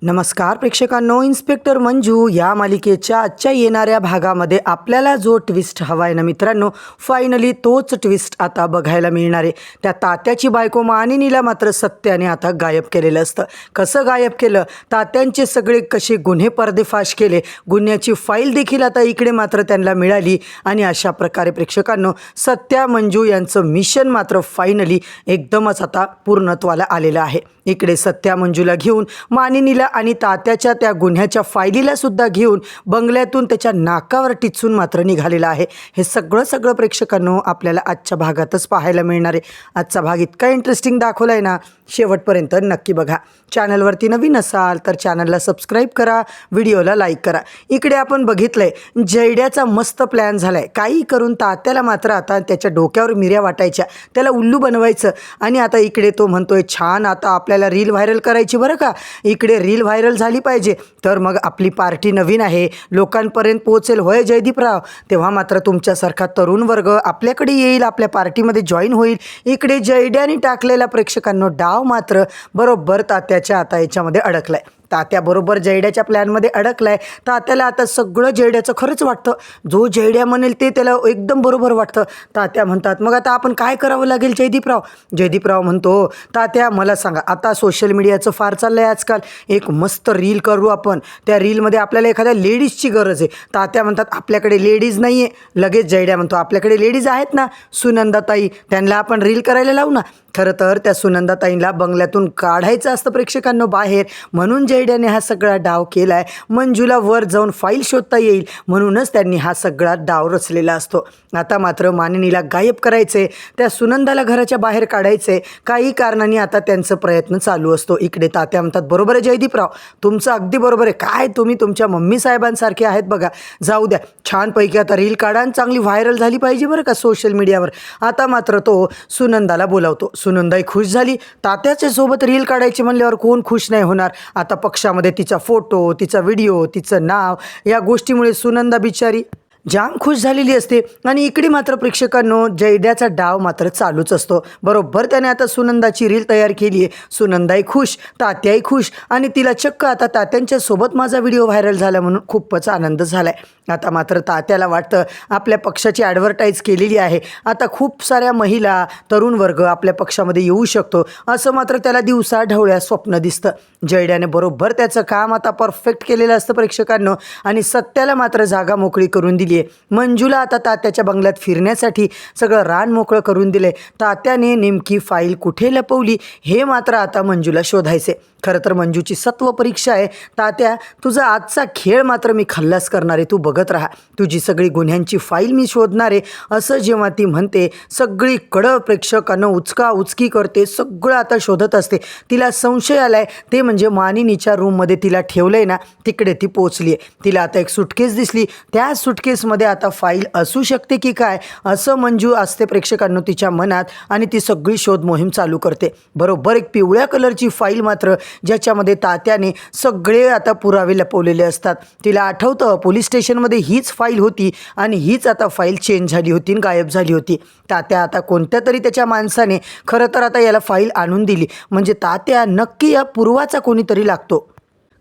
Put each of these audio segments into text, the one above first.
नमस्कार प्रेक्षकांनो, इन्स्पेक्टर मंजू या मालिकेच्या आजच्या येणाऱ्या भागामध्ये आपल्याला जो ट्विस्ट हवा आहे ना मित्रांनो, फायनली तोच ट्विस्ट आता बघायला मिळणार आहे. त्या तात्याची बायको मानिनीला मात्र सत्याने आता गायब केलेलं असतं. कसं गायब केलं, तात्यांचे सगळे कसे गुन्हे पर्देफाश केले, गुन्ह्याची फाईल देखील आता इकडे मात्र त्यांना मिळाली. आणि अशा प्रकारे प्रेक्षकांनो, सत्या मंजू यांचं मिशन मात्र फायनली एकदमच आता पूर्णत्वाला आलेलं आहे. इकडे सत्या मंजूला घेऊन मानिनीला आणि तात्याच्या त्या गुन्ह्याच्या फायलीला सुद्धा घेऊन बंगल्यातून त्याच्या नाकावर टिचून मात्र निघालेला आहे. हे सगळं प्रेक्षकांनो आपल्याला आजच्या भागातच पाहायला मिळणार आहे. आजचा भाग इतका इंटरेस्टिंग दाखवला आहे ना, शेवटपर्यंत नक्की बघा. चॅनलवरती नवीन असाल तर चॅनलला सबस्क्राईब करा, व्हिडिओला लाईक करा. इकडे आपण बघितलंय जयड्याचा मस्त प्लॅन झालाय. काही करून तात्याला मात्र आता त्याच्या डोक्यावर मिऱ्या वाटायच्या, त्याला उल्लू बनवायचं. आणि आता इकडे तो म्हणतोय छान, आता आपल्याला रील व्हायरल करायची बरं का. इकडे रील व्हायरल झाली पाहिजे तर मग आपली पार्टी नवीन आहे, लोकांपर्यंत पोहोचेल. होय जयदीपराव, तेव्हा मात्र तुमच्यासारखा तरुण वर्ग आपल्याकडे येईल, आपल्या पार्टीमध्ये जॉईन होईल. इकडे जयड्याने टाकलेला प्रेक्षकांनो डाव मात्र बरोबर तात्याच्या आता याच्यामध्ये अडकलाय. तात्याबरोबर जयड्याच्या प्लॅनमध्ये अडकलाय. तात्याला आता सगळं जयड्याचं खरंच वाटतं. जो जयड्या म्हणेल ते त्याला एकदम बरोबर वाटतं. तात्या म्हणतात मग आता आपण काय करावं लागेल जयदीपराव. जयदीपराव म्हणतो तात्या मला सांगा, आता सोशल मीडियाचं फार चाललं आहे आजकाल, एक मस्त रील करू आपण. त्या रीलमध्ये आपल्याला एखाद्या लेडीजची गरज आहे. तात्या म्हणतात आपल्याकडे लेडीज नाही आहे. लगेच जयड्या म्हणतो आपल्याकडे लेडीज आहेत ना, सुनंदाताई, त्यांना आपण रील करायला लावू ना. खरं तर त्या सुनंदाताईंना बंगल्यातून काढायचं असतं प्रेक्षकांनो बाहेर, म्हणून जयड्याने हा सगळा डाव केला आहे. मंजूला वर जाऊन फाईल शोधता येईल म्हणूनच त्यांनी हा सगळा डाव रचलेला असतो. आता मात्र मानिनीला गायब करायचे, त्या सुनंदाला घराच्या बाहेर काढायचे. काही कारणाने आता त्यांचा प्रयत्न चालू असतो. इकडे तात्या म्हणतात बरोबर आहे जयदीपराव, तुमचं अगदी बरोबर आहे. काय तुम्ही तुमच्या मम्मी साहेबांसारखे आहेत बघा. जाऊ द्या, छानपैकी आता रील काढा आणि चांगली व्हायरल झाली पाहिजे बरं का सोशल मीडियावर. आता मात्र तो सुनंदाला बोलावतो. सुनंदाई खुश झाली. तात्याच्या सोबत रील काढायची म्हणल्यावर कोण खुश नाही होणार. आता पक्षामध्ये तिचा फोटो, तिचा व्हिडिओ, तिचं नाव, या गोष्टीमुळे सुनंदा बिचारी जाम खुश झालेली असते. आणि इकडे मात्र प्रेक्षकांनो जयड्याचा डाव मात्र चालूच असतो. बरोबर त्याने आता सुनंदाची रील तयार केली आहे. सुनंदाई खुश, तात्याही खुश, आणि तिला चक्क आता तात्यांच्या सोबत माझा व्हिडिओ व्हायरल झाला म्हणून खूपच आनंद झालाय. आता मात्र तात्याला वाटतं आपल्या पक्षाची ॲडव्हर्टाईज केलेली आहे, आता खूप साऱ्या महिला, तरुण वर्ग आपल्या पक्षामध्ये येऊ शकतो, असं मात्र त्याला दिवसा ढवळ्या स्वप्न दिसतं. जयड्याने बरोबर त्याचं काम आता परफेक्ट केलेलं असतं प्रेक्षकांनो. आणि सत्याला मात्र जागा मोकळी करून दिली. मंजूला आता तात्याच्या बंगल्यात फिरण्यासाठी सगळं रान मोकळं करून दिले. तात्याने नेमकी फाईल कुठे लपवली हे मात्र आता मंजूला शोधायचे. खरं तर मंजूची सत्व परीक्षा आहे. तात्या, तुझा आजचा खेळ मात्र मी खल्लास करणार आहे, तू बघत राहा. तुझी सगळी गुन्ह्यांची फाईल मी शोधणार आहे, असं जेव्हा ती म्हणते सगळीकडं प्रेक्षकांना उचकी करते, सगळं आता शोधत असते. तिला संशय आलाय, ते म्हणजे मानिनीच्या रूममध्ये तिला ठेवलं आहे ना, तिकडे ती पोचली आहे. तिला आता एक सुटकेस दिसली, त्या सुटकेसमध्ये आता फाईल असू शकते की काय, असं मंजू असते प्रेक्षकांनो तिच्या मनात. आणि ती सगळी शोध मोहीम चालू करते. बरोबर एक पिवळ्या कलरची फाईल मात्र, ज्याच्यामध्ये तात्याने सगळे आता पुरावे लपवलेले असतात. तिला आठवतं पोलीस स्टेशनमध्ये हीच फाईल होती आणि हीच आता फाईल चेंज झाली होती, गायब झाली होती. तात्या आता कोणत्या तरी त्याच्या माणसाने खरं तर आता याला फाईल आणून दिली. म्हणजे तात्या नक्की या पूर्वाचा कोणीतरी लागतो,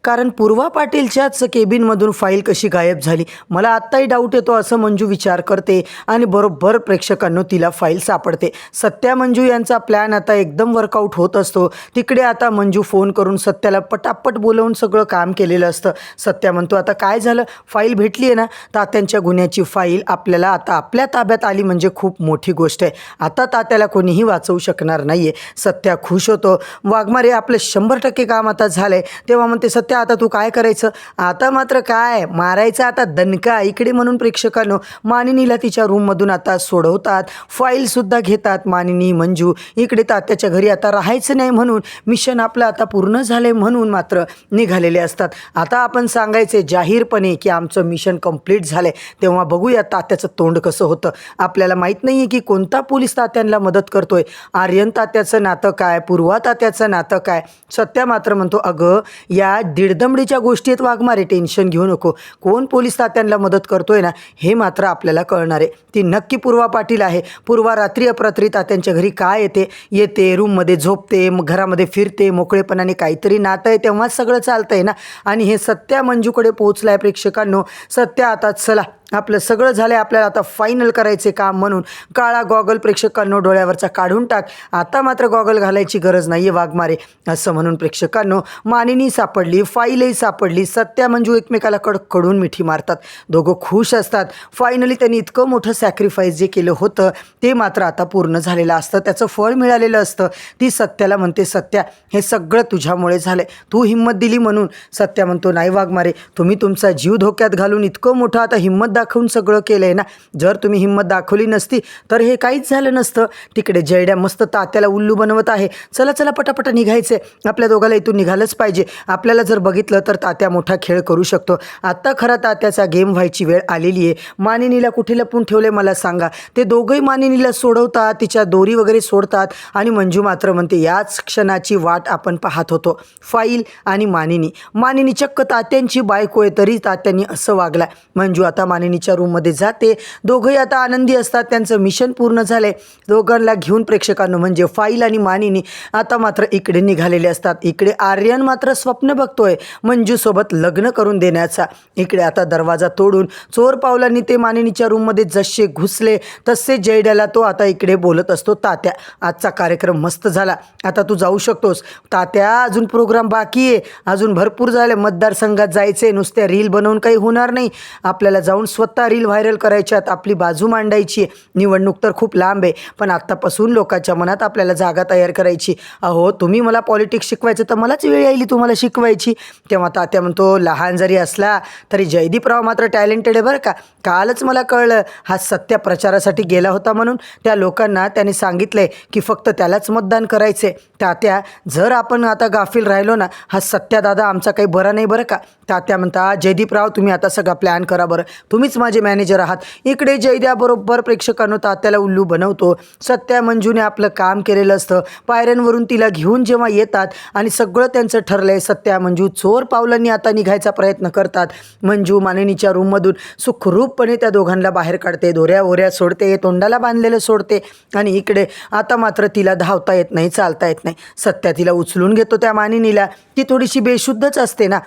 कारण पूर्वा पाटीलच्याच केबिनमधून फाईल कशी गायब झाली, मला आत्ताही डाऊट येतो, असं मंजू विचार करते. आणि बरोबर प्रेक्षकांनो तिला फाईल सापडते. सत्या मंजू यांचा प्लॅन आता एकदम वर्कआउट होत असतो. तिकडे आता मंजू फोन करून सत्याला पटापट बोलवून सगळं काम केलेलं असतं. सत्या म्हणतो आता काय झालं, फाईल भेटली आहे ना, तात्यांच्या गुन्ह्याची फाईल आपल्याला आता आपल्या ताब्यात आली म्हणजे खूप मोठी गोष्ट आहे. आता तात्याला कोणीही वाचवू शकणार नाही आहे. सत्या खुश होतो. वाघमारे आपलं 100% काम आता झालं आहे. तेव्हा म्हणते सत्या आता तू काय करायचं, आता मात्र काय मारायचं आता दणका. इकडे म्हणून प्रेक्षकांनो मानिनीला तिच्या रूममधून आता सोडवतात, फाईलसुद्धा घेतात मानिनी मंजू. इकडे तात्याच्या घरी आता राहायचं नाही म्हणून मिशन आपलं आता पूर्ण झालंय म्हणून मात्र निघालेले असतात. आता आपण सांगायचे जाहीरपणे की आमचं मिशन कंप्लीट झालंय. तेव्हा बघूया तात्याचं तोंड कसं होतं. आपल्याला माहीत नाही आहे की कोणता पोलीस तात्यांना मदत करतोय. आर्यन तात्याचं नातं काय, पूर्वा तात्याचं नातं काय. सत्या मात्र म्हणतो अगं या दीडदमडीच्या गोष्टी आहेत वाघमारे, टेन्शन घेऊ नको. कोण पोलीस तात्यांना मदत करतोय ना हे मात्र आपल्याला कळणार आहे. ती नक्की पूर्वा पाटील आहे. पूर्वा रात्री अपरात्री तात्यांच्या घरी काय येते रूममध्ये झोपते, घरामध्ये फिरते, मोकळेपणाने काहीतरी नातं आहे तेव्हाच सगळं चालतंय ना. आणि हे सत्या मंजूकडे पोहोचलाय प्रेक्षकांनो. सत्या आता चला आपलं सगळं झालं आहे, आपल्याला आता फायनल करायचे काम म्हणून काळा गॉगल प्रेक्षकांनो डोळ्यावरचा काढून टाक, आता मात्र गॉगल घालायची गरज नाही आहे वाघमारे, असं म्हणून प्रेक्षकांनो मानिनी सापडली, फाईलही सापडली. सत्या मंजू एकमेकाला कडकडून मिठी मारतात. दोघं खुश असतात. फायनली त्यांनी इतकं मोठं सॅक्रिफाईस जे केलं होतं ते मात्र आता पूर्ण झालेलं असतं, त्याचं फळ मिळालेलं असतं. ती सत्याला म्हणते, सत्या हे सगळं तुझ्यामुळे झालं आहे, तू हिंमत दिली म्हणून. सत्या म्हणतो, नाही वाघमारे, तुम्ही तुमचा जीव धोक्यात घालून इतकं मोठं आता हिंमत दाखवून सगळं केलं आहे ना. जर तुम्ही हिंमत दाखवली नसती तर हे काहीच झालं नसतं. तिकडे जयड्या मस्त तात्याला उल्लू बनवत आहे. चला चला पटापटा निघायचे, आपल्या दोघाला इथून निघालंच पाहिजे. आपल्याला जर बघितलं तर तात्या मोठा खेळ करू शकतो. आत्ता खरा तात्याचा गेम व्हायची वेळ आलेली आहे. मानिनीला कुठे लपून ठेवले मला सांगा. ते दोघंही मानिनीला सोडवतात, तिच्या दोरी वगैरे सोडतात आणि मंजू मात्र म्हणते, याच क्षणाची वाट आपण पाहत होतो. फाईल आणि मानिनी चक्क तात्यांची बायको आहे तरी तात्यांनी असं वागला. मंजू आता मानिनीच्या रूममध्ये जाते. दोघंही आता आनंदी असतात, त्यांचं मिशन पूर्ण झालंय. दोघांना घेऊन प्रेक्षकांनो म्हणजे फाईल आणि मानिनी आता मात्र इकडे निघालेले असतात. इकडे आर्यन मात्र स्वप्न बघतोय मंजूसोबत लग्न करून देण्याचा. इकडे आता दरवाजा तोडून चोर पावलांनी ते मानिनीच्या रूममध्ये जसे घुसले तसे जयड्याला तो आता इकडे बोलत असतो, तात्या आजचा कार्यक्रम मस्त झाला, आता तू जाऊ शकतोस. तात्या अजून प्रोग्राम बाकी आहे, अजून भरपूर झाले, मतदारसंघात जायचे, नुसत्या रील बनवून काही होणार नाही, आपल्याला जाऊन स्वतः रील व्हायरल करायच्यात, आपली बाजू मांडायची. निवडणूक तर खूप लांब आहे पण आत्तापासून लोकांच्या मनात आपल्याला जागा तयार करायची. अहो तुम्ही मला पॉलिटिक्स शिकवायचं तर मलाच वेळ यायली तुम्हाला शिकवायची. तेव्हा तात्या म्हणतो, लहान जरी असला तरी जयदीपराव मात्र टॅलेंटेड आहे बरं का. कालच मला कळलं हा सत्या प्रचारासाठी गेला होता म्हणून. त्या लोकांना त्याने सांगितलंय की फक्त त्यालाच मतदान करायचे. तात्या जर आपण आता गाफील राहिलो ना, हा सत्या दादा आमचा काही बरा नाही बरं का. तात्या म्हणता, जयदीपराव तुम्ही आता सगळा प्लॅन करा बरं, तुम्हीच माझे मॅनेजर आहात. इकडे जयद्या बरोबर प्रेक्षकांनो तात्याला उल्लू बनवतो. सत्या मंजूने आपलं काम केलेलं असतं. पायऱ्यांवरून तिला घेऊन जेव्हा येतात आणि सगळं त्यांचं ठरलंय, सत्या मंजू चोर पावलांनी आता निघायचा प्रयत्न करतात. मंजू मानिनीच्या रूममधून सुखरूपपणे त्या दोघांना बाहेर काढते, दोऱ्या ओऱ्या सोडते, तोंडाला बांधलेलं सोडते आणि इकडे आता मात्र तिला धावता येत नाही, चालता येत नाही. सत्या तिला उचलून घेतो त्या मानिनीला. ती थोडीशी बेशुद्धच असते ना,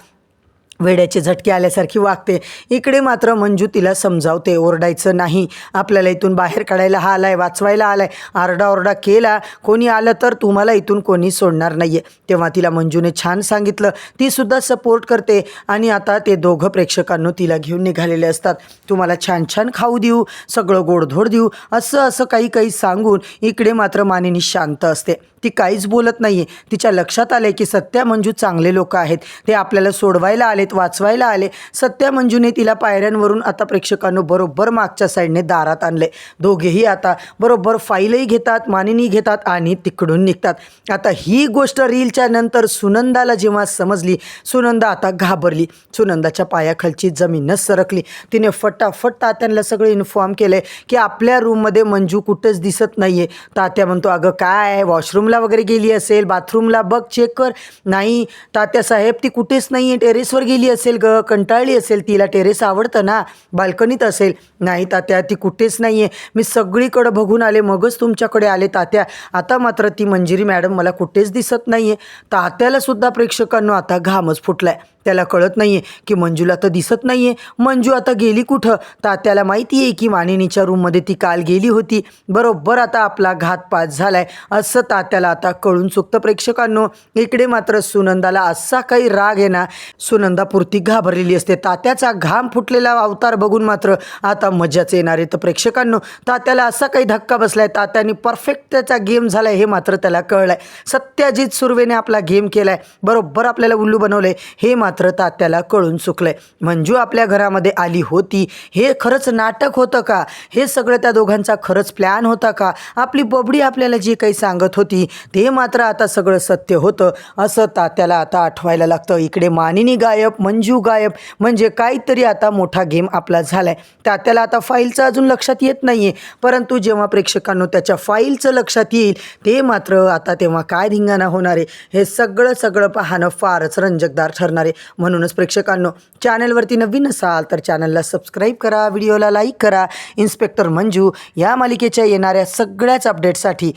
वेड्याचे झटके आल्यासारखी वागते. इकडे मात्र मंजू तिला समजावते, ओरडायचं नाही, आपल्याला इथून बाहेर काढायला हा आलाय, वाचवायला आलाय, आरडाओरडा केला कोणी आलं तर तुम्हाला इथून कोणी सोडणार नाही आहे. तेव्हा तिला मंजूने छान सांगितलं, ती सुद्धा सपोर्ट करते आणि आता ते दोघं प्रेक्षकांनो तिला घेऊन निघालेले असतात. तुम्हाला छान छान खाऊ देऊ, सगळं गोडधोड देऊ, असं काही सांगून इकडे मात्र मानिनी शांत असते. ती काहीच बोलत नाही आहे. तिच्या लक्षात आले की सत्या मंजू चांगले लोक आहेत, ते आपल्याला सोडवायला आलेत, वाचवायला आले. सत्या मंजूने तिला पायऱ्यांवरून आता प्रेक्षकांनो बरोबर मागच्या साईडने दारात आणले. दोघेही आता बरोबर फाईलही घेतात, मानिनी घेतात आणि तिकडून निघतात. आता ही गोष्ट रीलच्या नंतर सुनंदाला जेव्हा समजली, सुनंदा आता घाबरली. सुनंदाच्या पायाखालची जमीनच सरकली. तिने फटाफट तात्यांना सगळं इन्फॉर्म केले की आपल्या रूममध्ये मंजू कुठंच दिसत नाही आहे. तात्या म्हणतो, अगं काय वॉशरूमला वगैरे गेली असेल, बाथरूमला बघ, चेक कर. नाही तात्यासाहेब, ती कुठेच नाही आहे, टेरेसवर गेली असेल ग, कंटाळली असेल, तिला टेरेस आवडतं ना, बाल्कनीत असेल. नाही तात्या, ती कुठेच नाही आहे, मी सगळीकडं बघून आले मगच तुमच्याकडे आले तात्या. आता मात्र ती मंजिरी मॅडम मला कुठेच दिसत नाही आहे. तात्याला सुद्धा प्रेक्षकांनो आता घामच फुटलाय. त्याला कळत नाही आहे की मंजूला तर दिसत नाही आहे, मंजू आता गेली कुठं. तात्याला माहिती आहे की मानिनीच्या रूममध्ये ती काल गेली होती, बरोबर आता आपला घातपात झालाय असं तात्याला आता कळून चुकतं प्रेक्षकांनो. इकडे मात्र सुनंदाला असा काही राग आहे ना, सुनंदा पुरती घाबरलेली असते. तात्याचा घाम फुटलेला अवतार बघून मात्र आता मजाच येणार आहे. तर प्रेक्षकांनो तात्याला असा काही धक्का बसलाय, तात्याने परफेक्ट त्याचा गेम झालाय हे मात्र त्याला कळलंय. सत्याजित सुर्वेने आपला गेम केलाय, बरोबर आपल्याला उल्लू बनवलंय हे मात्र तात्याला कळून चुकलंय. मंजू आपल्या घरामध्ये आली होती, हे खरंच नाटक होतं का, हे सगळं त्या दोघांचा खरंच प्लॅन होता का, आपली बबडी आपल्याला जी काही सांगत होती ते मात्र आता सगळं सत्य होतं असं तात्याला आता आठवायला लागतं. इकडे मानिनी गायब, मंजू गायब, म्हणजे काहीतरी आता मोठा गेम आपला झालाय. तात्याला आता फाईलचं अजून लक्षात येत नाहीये, परंतु जेव्हा प्रेक्षकांनो त्याच्या फाईलचं लक्षात येईल ते मात्र आता तेव्हा काय धिंगाणा होणार आहे हे सगळं पाहणं फारच रंजकदार ठरणार आहे. म्हणूनच प्रेक्षकांनो, चॅनलवरती नवीन असाल तर चॅनलला सबस्क्राईब करा, व्हिडिओला लाईक करा. इन्स्पेक्टर मंजू या मालिकेच्या येणाऱ्या सगळ्याच अपडेटसाठी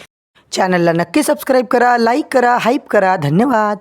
चॅनलला नक्की सबस्क्राईब करा, लाईक करा, हाईप करा. धन्यवाद.